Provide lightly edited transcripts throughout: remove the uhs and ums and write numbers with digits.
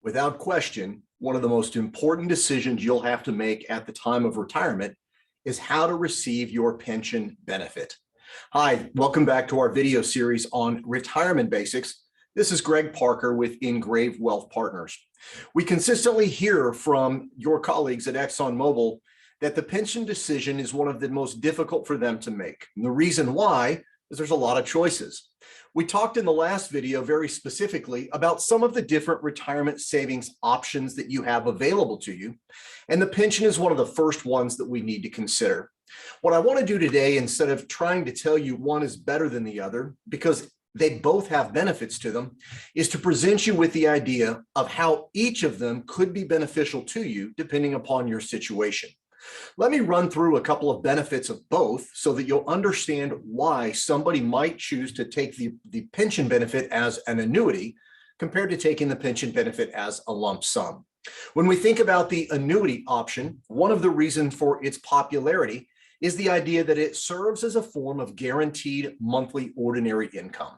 Without question, one of the most important decisions you'll have to make at the time of retirement is how to receive your pension benefit. Hi, welcome back to our video series on retirement basics. This is Greg Parker with Engrave Wealth Partners. We consistently hear from your colleagues at ExxonMobil that the pension decision is one of the most difficult for them to make. And the reason why is there's a lot of choices. We talked in the last video very specifically about some of the different retirement savings options that you have available to you, and the pension is one of the first ones that we need to consider. What I want to do today, instead of trying to tell you one is better than the other, because they both have benefits to them, is to present you with the idea of how each of them could be beneficial to you depending upon your situation. Let me run through a couple of benefits of both so that you'll understand why somebody might choose to take the pension benefit as an annuity compared to taking the pension benefit as a lump sum. When we think about the annuity option, one of the reasons for its popularity is the idea that it serves as a form of guaranteed monthly ordinary income.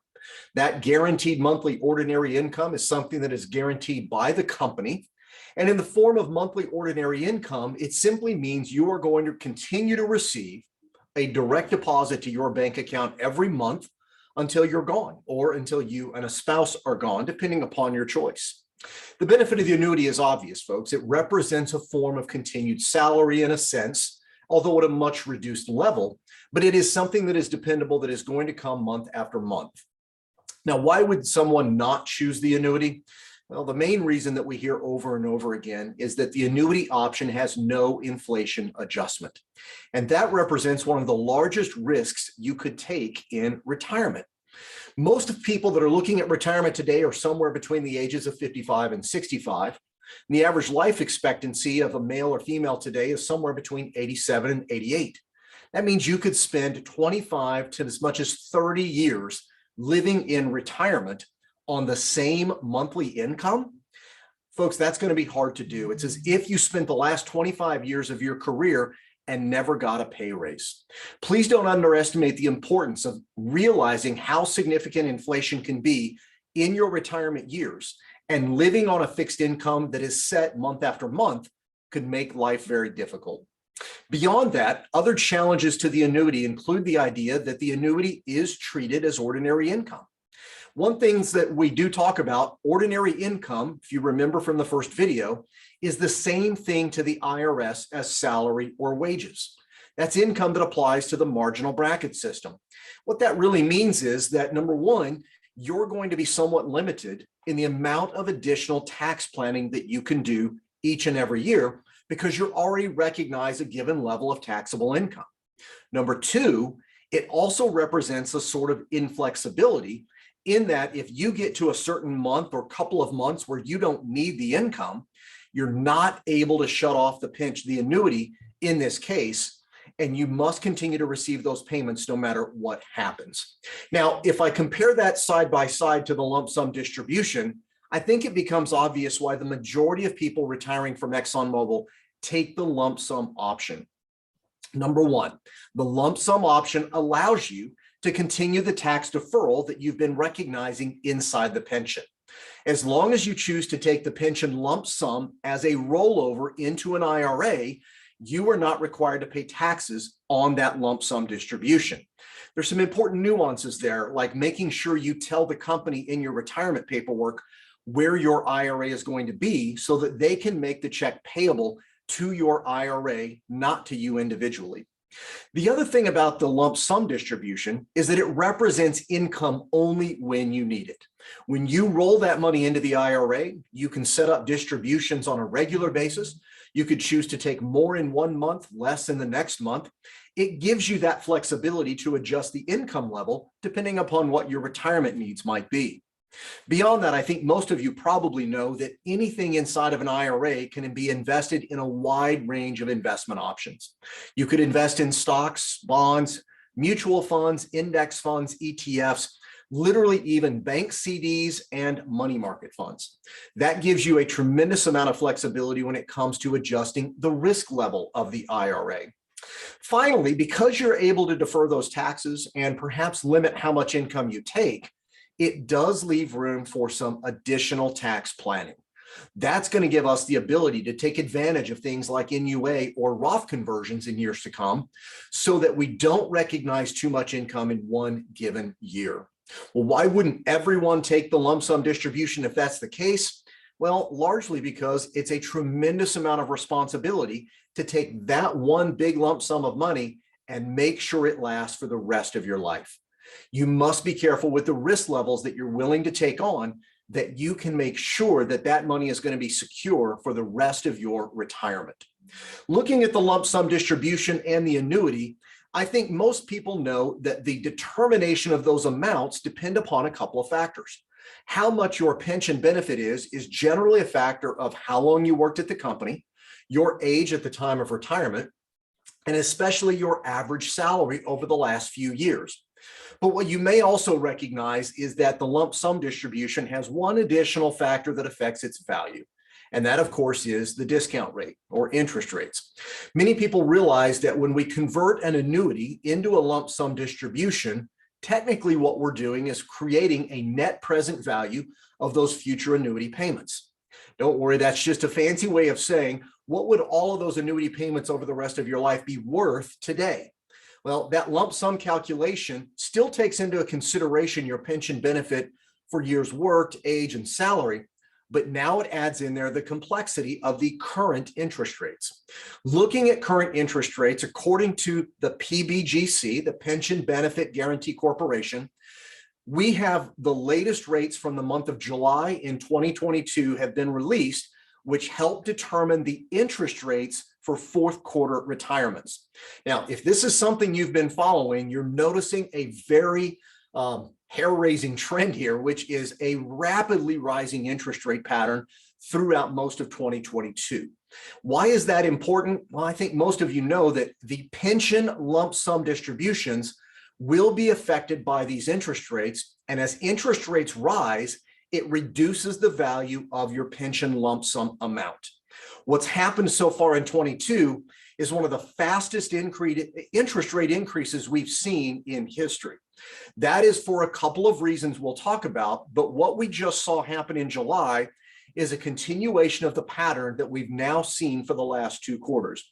That guaranteed monthly ordinary income is something that is guaranteed by the company. And in the form of monthly ordinary income, it simply means you are going to continue to receive a direct deposit to your bank account every month until you're gone, or until you and a spouse are gone, depending upon your choice. The benefit of the annuity is obvious, folks. It represents a form of continued salary in a sense, although at a much reduced level, but it is something that is dependable, that is going to come month after month. Now, why would someone not choose the annuity? Well, the main reason that we hear over and over again is that the annuity option has no inflation adjustment. And that represents one of the largest risks you could take in retirement. Most of people that are looking at retirement today are somewhere between the ages of 55 and 65. And the average life expectancy of a male or female today is somewhere between 87 and 88. That means you could spend 25 to as much as 30 years living in retirement on the same monthly income. Folks, that's going to be hard to do. It's as if you spent the last 25 years of your career and never got a pay raise. Please don't underestimate the importance of realizing how significant inflation can be in your retirement years, and living on a fixed income that is set month after month could make life very difficult. Beyond that, other challenges to the annuity include the idea that the annuity is treated as ordinary income. One thing that we do talk about, ordinary income, if you remember from the first video, is the same thing to the IRS as salary or wages. That's income that applies to the marginal bracket system. What that really means is that, number one, you're going to be somewhat limited in the amount of additional tax planning that you can do each and every year because you're already recognized a given level of taxable income. Number two, it also represents a sort of inflexibility in that if you get to a certain month or couple of months where you don't need the income, you're not able to shut off the annuity in this case, and you must continue to receive those payments no matter what happens. Now, if I compare that side by side to the lump sum distribution, I think it becomes obvious why the majority of people retiring from ExxonMobil take the lump sum option. Number one, the lump sum option allows you to continue the tax deferral that you've been recognizing inside the pension. As long as you choose to take the pension lump sum as a rollover into an IRA, you are not required to pay taxes on that lump sum distribution. There's some important nuances there, like making sure you tell the company in your retirement paperwork where your IRA is going to be so that they can make the check payable to your IRA, not to you individually. The other thing about the lump sum distribution is that it represents income only when you need it. When you roll that money into the IRA, you can set up distributions on a regular basis. You could choose to take more in one month, less in the next month. It gives you that flexibility to adjust the income level depending upon what your retirement needs might be. Beyond that, I think most of you probably know that anything inside of an IRA can be invested in a wide range of investment options. You could invest in stocks, bonds, mutual funds, index funds, ETFs, literally even bank CDs and money market funds. That gives you a tremendous amount of flexibility when it comes to adjusting the risk level of the IRA. Finally, because you're able to defer those taxes and perhaps limit how much income you take, it does leave room for some additional tax planning. That's going to give us the ability to take advantage of things like NUA or Roth conversions in years to come so that we don't recognize too much income in one given year. Well, why wouldn't everyone take the lump sum distribution if that's the case? Well, largely because it's a tremendous amount of responsibility to take that one big lump sum of money and make sure it lasts for the rest of your life. You must be careful with the risk levels that you're willing to take on, that you can make sure that that money is going to be secure for the rest of your retirement. Looking at the lump sum distribution and the annuity, I think most people know that the determination of those amounts depend upon a couple of factors. How much your pension benefit is generally a factor of how long you worked at the company, your age at the time of retirement, and especially your average salary over the last few years. But what you may also recognize is that the lump sum distribution has one additional factor that affects its value. And that, of course, is the discount rate or interest rates. Many people realize that when we convert an annuity into a lump sum distribution, technically what we're doing is creating a net present value of those future annuity payments. Don't worry, that's just a fancy way of saying, what would all of those annuity payments over the rest of your life be worth today? Well, that lump sum calculation still takes into consideration your pension benefit for years worked, age, and salary, but now it adds in there the complexity of the current interest rates. Looking at current interest rates, according to the PBGC, the Pension Benefit Guaranty Corporation, we have the latest rates from the month of July in 2022 have been released, which help determine the interest rates for fourth quarter retirements. Now, if this is something you've been following, you're noticing a very hair-raising trend here, which is a rapidly rising interest rate pattern throughout most of 2022. Why is that important? Well, I think most of you know that the pension lump sum distributions will be affected by these interest rates. And as interest rates rise, it reduces the value of your pension lump sum amount. What's happened so far in 22 is one of the fastest interest rate increases we've seen in history. That is for a couple of reasons we'll talk about, but what we just saw happen in July is a continuation of the pattern that we've now seen for the last 2 quarters.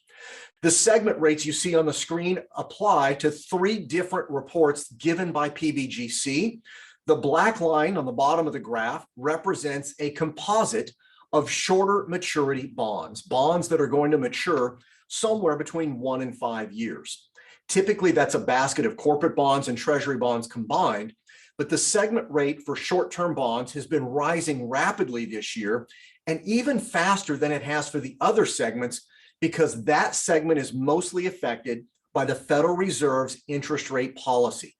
The segment rates you see on the screen apply to 3 different reports given by PBGC. The black line on the bottom of the graph represents a composite of shorter maturity bonds that are going to mature somewhere between 1 and 5 years. Typically, that's a basket of corporate bonds and treasury bonds combined, but the segment rate for short-term bonds has been rising rapidly this year, and even faster than it has for the other segments, because that segment is mostly affected by the Federal Reserve's interest rate policy.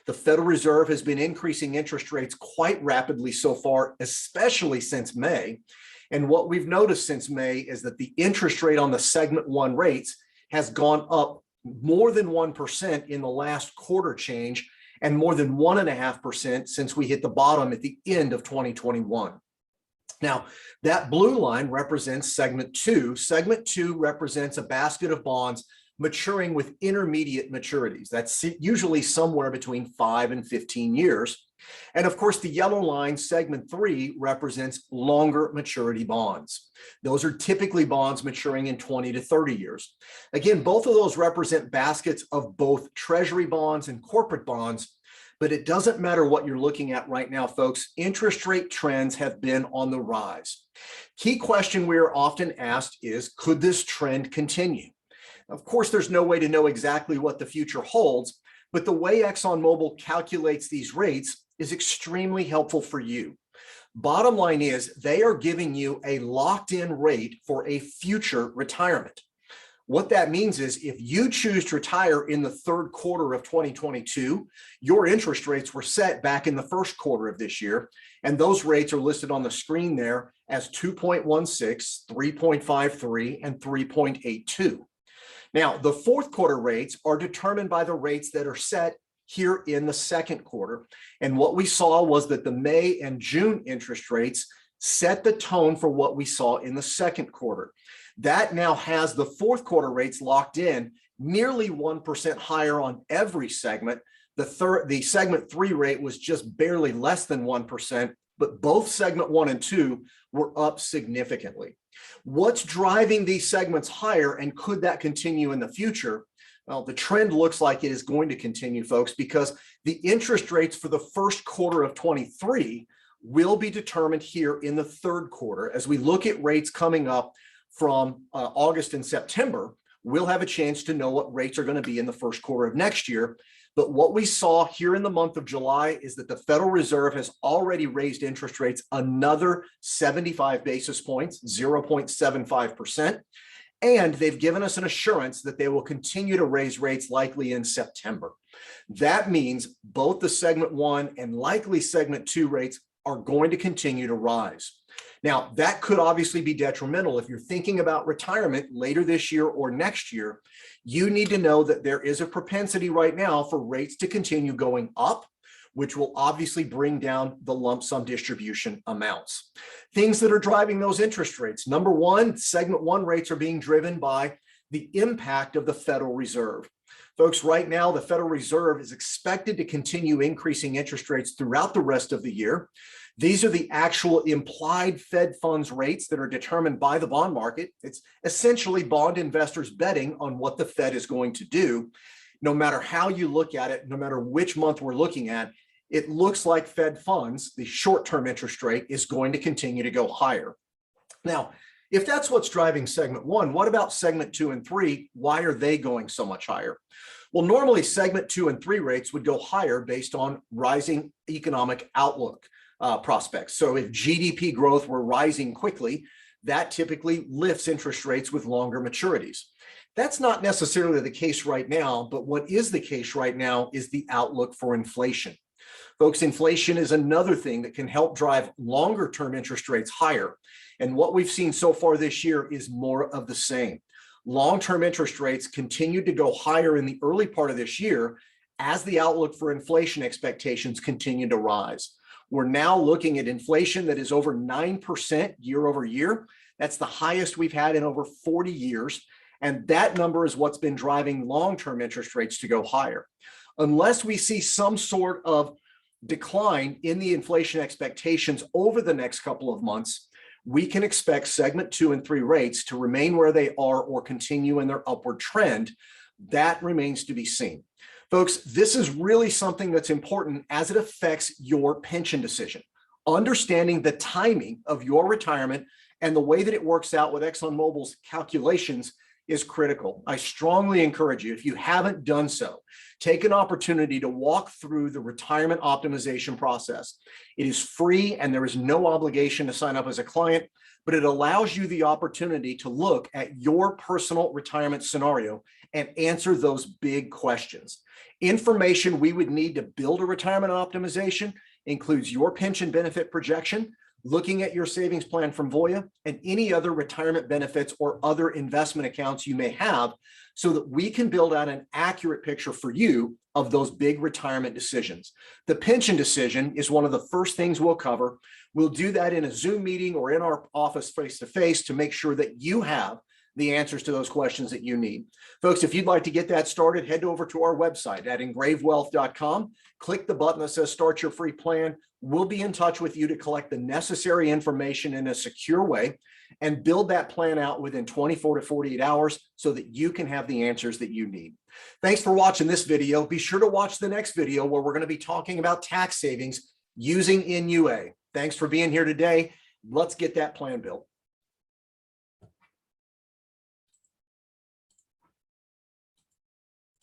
The Federal Reserve has been increasing interest rates quite rapidly so far, especially since May. And what we've noticed since May is that the interest rate on the segment 1 rates has gone up more than 1% in the last quarter change, and more than 1.5% since we hit the bottom at the end of 2021. Now, that blue line represents segment 2. Segment 2 represents a basket of bonds maturing with intermediate maturities. That's usually somewhere between 5 and 15 years. And of course, the yellow line, segment 3, represents longer maturity bonds. Those are typically bonds maturing in 20 to 30 years. Again, both of those represent baskets of both treasury bonds and corporate bonds, but it doesn't matter what you're looking at right now, folks. Interest rate trends have been on the rise. Key question we are often asked is, could this trend continue? Of course, there's no way to know exactly what the future holds, but the way ExxonMobil calculates these rates is extremely helpful for you. Bottom line is, they are giving you a locked-in rate for a future retirement. What that means is, if you choose to retire in the 3rd quarter of 2022, your interest rates were set back in the 1st quarter of this year, and those rates are listed on the screen there as 2.16, 3.53, and 3.82. Now, the 4th quarter rates are determined by the rates that are set here in the 2nd quarter. And what we saw was that the May and June interest rates set the tone for what we saw in the 2nd quarter. That now has the 4th quarter rates locked in nearly 1% higher on every segment. The segment 3 rate was just barely less than 1%, but both segment 1 and 2 were up significantly. What's driving these segments higher, and could that continue in the future? Well, the trend looks like it is going to continue, folks, because the interest rates for the first quarter of 23 will be determined here in the third quarter. As we look at rates coming up from August and September, we'll have a chance to know what rates are going to be in the first quarter of next year. But what we saw here in the month of July is that the Federal Reserve has already raised interest rates another 75 basis points, 0.75%. And they've given us an assurance that they will continue to raise rates likely in September. That means both the segment 1 and likely segment 2 rates are going to continue to rise. Now, that could obviously be detrimental. If you're thinking about retirement later this year or next year, you need to know that there is a propensity right now for rates to continue going up, which will obviously bring down the lump sum distribution amounts. Things that are driving those interest rates. Number one, segment 1 rates are being driven by the impact of the Federal Reserve. Folks, right now, the Federal Reserve is expected to continue increasing interest rates throughout the rest of the year. These are the actual implied Fed funds rates that are determined by the bond market. It's essentially bond investors betting on what the Fed is going to do. No matter how you look at it, no matter which month we're looking at, it looks like Fed funds, the short-term interest rate, is going to continue to go higher. Now, if that's what's driving segment 1, what about segment 2 and 3? Why are they going so much higher? Well, normally segment 2 and 3 rates would go higher based on rising economic outlook prospects. So if GDP growth were rising quickly, that typically lifts interest rates with longer maturities. That's not necessarily the case right now, but what is the case right now is the outlook for inflation. Folks, inflation is another thing that can help drive longer term interest rates higher. And what we've seen so far this year is more of the same. Long-term interest rates continued to go higher in the early part of this year as the outlook for inflation expectations continue to rise. We're now looking at inflation that is over 9% year over year. That's the highest we've had in over 40 years. And that number is what's been driving long-term interest rates to go higher. Unless we see some sort of decline in the inflation expectations over the next couple of months, we can expect segment 2 and 3 rates to remain where they are or continue in their upward trend. That remains to be seen. Folks, this is really something that's important as it affects your pension decision. Understanding the timing of your retirement and the way that it works out with ExxonMobil's calculations is critical. I strongly encourage you, if you haven't done so, take an opportunity to walk through the retirement optimization process. It is free and there is no obligation to sign up as a client, but it allows you the opportunity to look at your personal retirement scenario and answer those big questions. Information we would need to build a retirement optimization includes your pension benefit projection, looking at your savings plan from Voya, and any other retirement benefits or other investment accounts you may have, so that we can build out an accurate picture for you of those big retirement decisions. The pension decision is one of the first things we'll cover. We'll do that in a Zoom meeting or in our office face-to-face to make sure that you have the answers to those questions that you need. Folks, if you'd like to get that started, head over to our website at engravewealth.com. Click the button that says Start Your Free Plan. We'll be in touch with you to collect the necessary information in a secure way and build that plan out within 24 to 48 hours so that you can have the answers that you need. Thanks for watching this video. Be sure to watch the next video where we're going to be talking about tax savings using NUA. Thanks for being here today. Let's get that plan built.